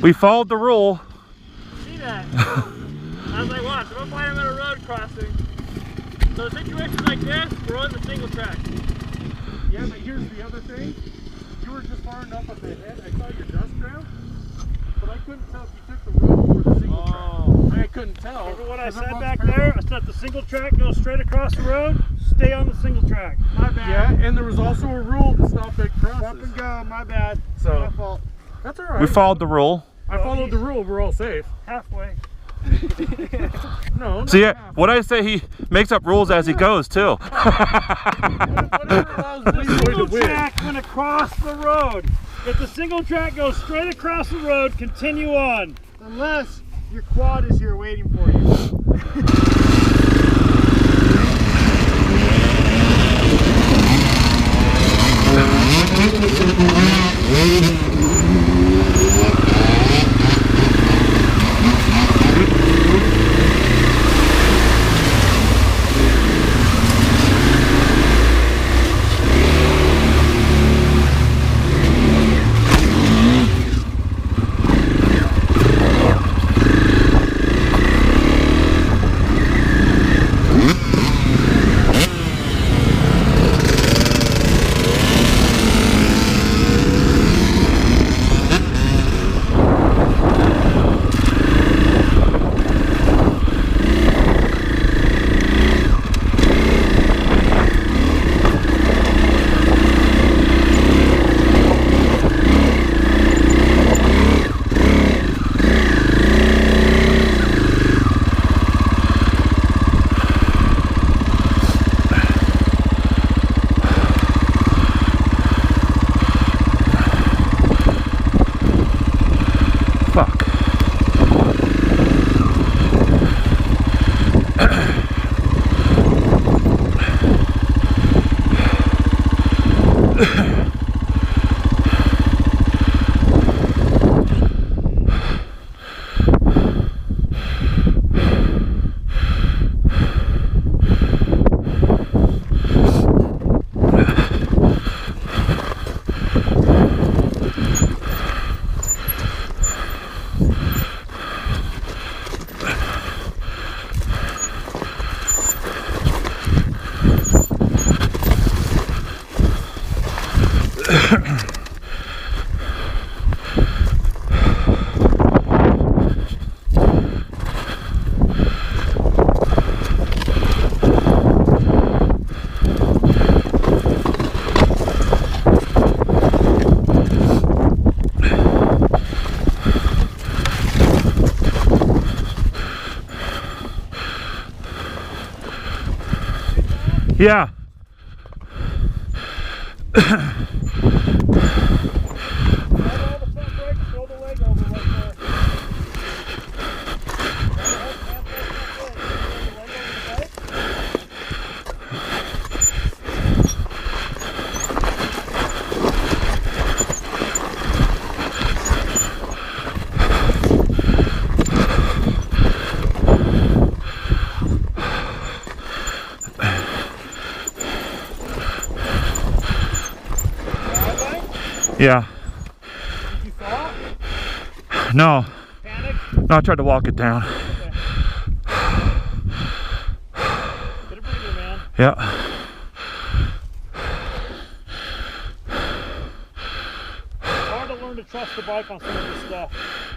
We followed the rule. See that? I was like, watch, I'm gonna find him at a road crossing. So situations like this, we're on the single track. Yeah, but here's the other thing. You were just far enough up ahead. I saw your dust trail, but I couldn't tell if you took the road or the single track. I couldn't tell. Remember what I said back there? I said the single track goes straight across the road, stay on the single track. My bad. Yeah, and there was also a rule to stop at crosses. Stop and go, my bad. So, my fault. That's alright. We followed the rule. I followed the rule, we're all safe. Halfway. No, So yeah, what I say, he makes up rules as he goes too. Whatever allows Leroy to Single win. track went across the road. If the single track goes straight across the road, continue on. Unless your quad is here waiting for you. Yeah. Yeah. Did you fall? No. Panic? No, I tried to walk it down. Okay. Get a breather, man. Yeah. It's hard to learn to trust the bike on some of this stuff.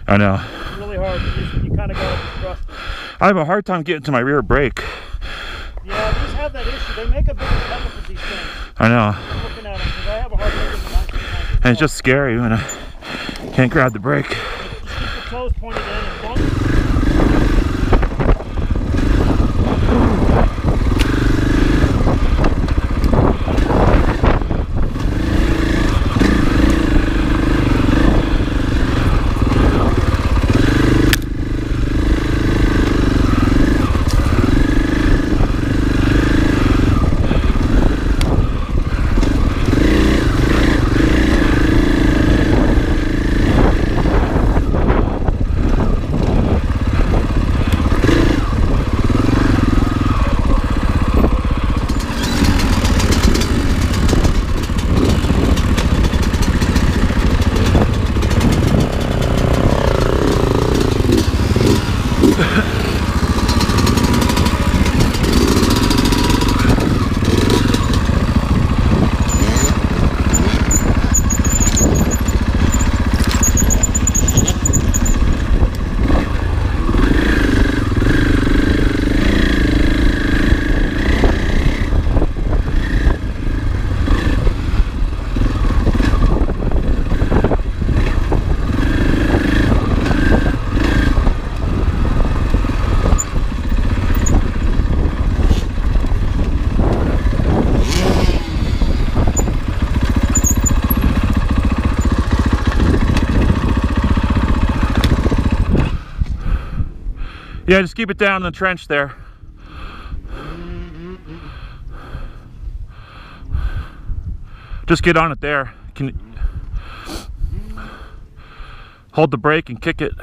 I know. It's really hard. You kind of got to trust it. I have a hard time getting to my rear brake. Yeah, these have that issue. They make a bigger cut with these things. I know. I'm looking at them because I have a hard time getting them on. And it's just scary when I can't grab the brake. Just keep your toes pointed in and long. Yeah, just keep it down in the trench there. Just get on it there. Can you hold the brake and kick it?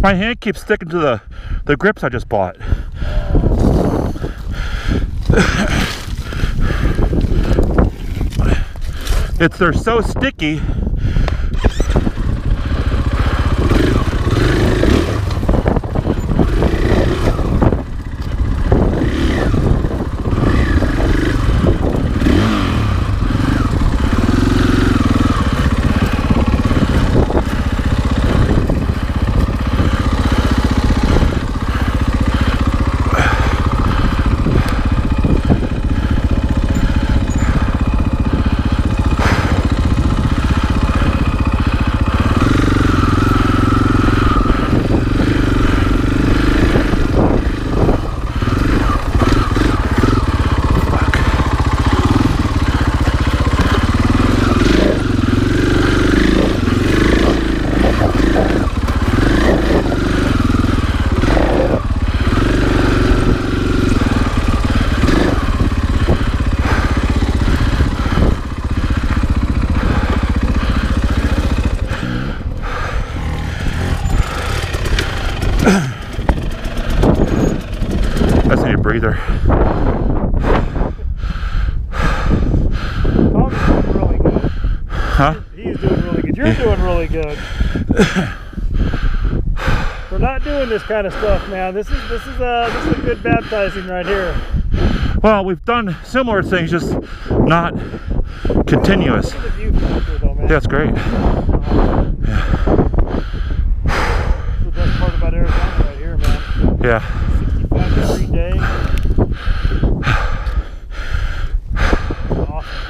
My hand keeps sticking to the grips I just bought. They're so sticky. breather. Tommy's doing really good. Huh? He's doing really good. You're doing really good. We're not doing this kind of stuff, man. This is a good baptizing right here. Well, we've done similar things, just not continuous. Look at the view factor, though, man. That's great. That's the best part about Arizona right here, man. Yeah. 65 degree day. Awesome.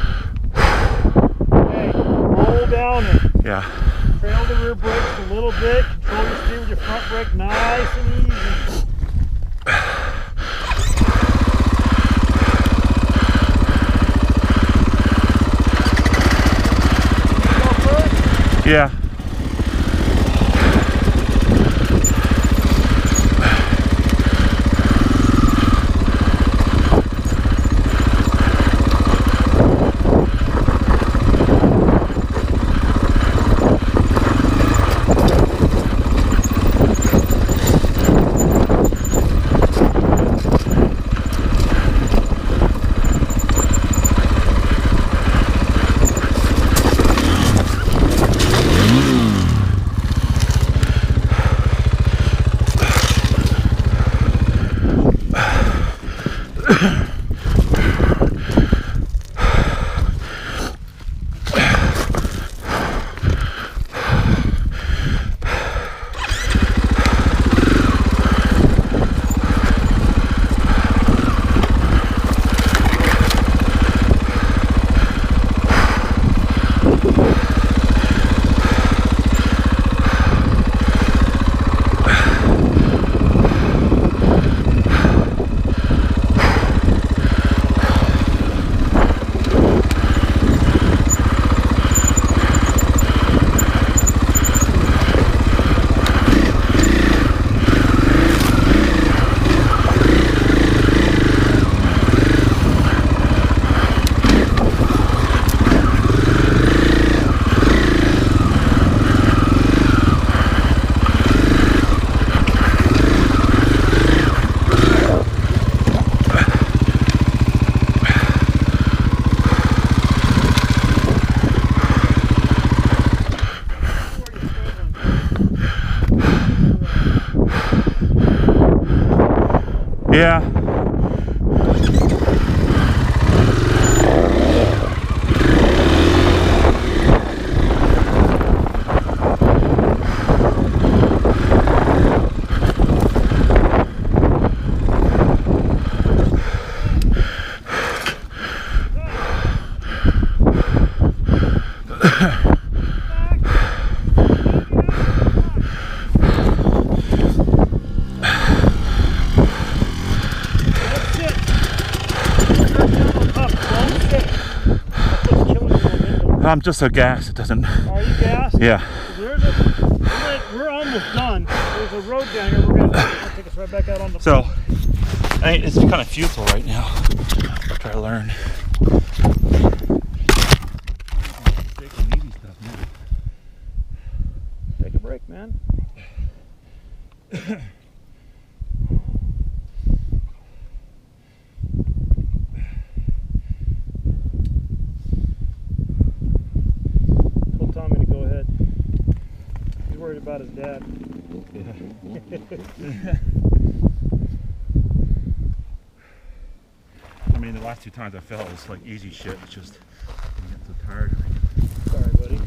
Hey, roll down and Yeah. trail the rear brakes a little bit. Control your steer with your front brake nice and easy. Yeah. Yeah. I'm just so gassed, it doesn't. Are you gassed? Yeah. We're almost done. There's a road down here. We're going to take us right back out on the So, I mean, it's kind of futile right now. I'll try to learn. Take a break, man. Tell Tommy to go ahead. He's worried about his dad. I mean, the last two times I fell, it was like easy shit. It's just, I get so tired. Sorry, buddy.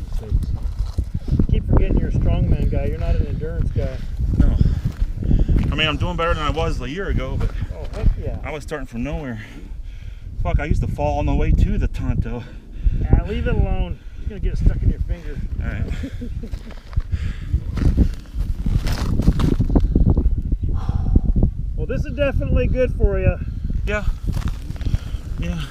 Keep forgetting you're a strongman guy. You're not an endurance guy. No. I mean, I'm doing better than I was a year ago, but Oh, heck yeah. I was starting from nowhere. Fuck, I used to fall on the way to the Tonto. Ah, leave it alone. It's going to get stuck in your finger. All right. Well, this is definitely good for you. Yeah. Yeah.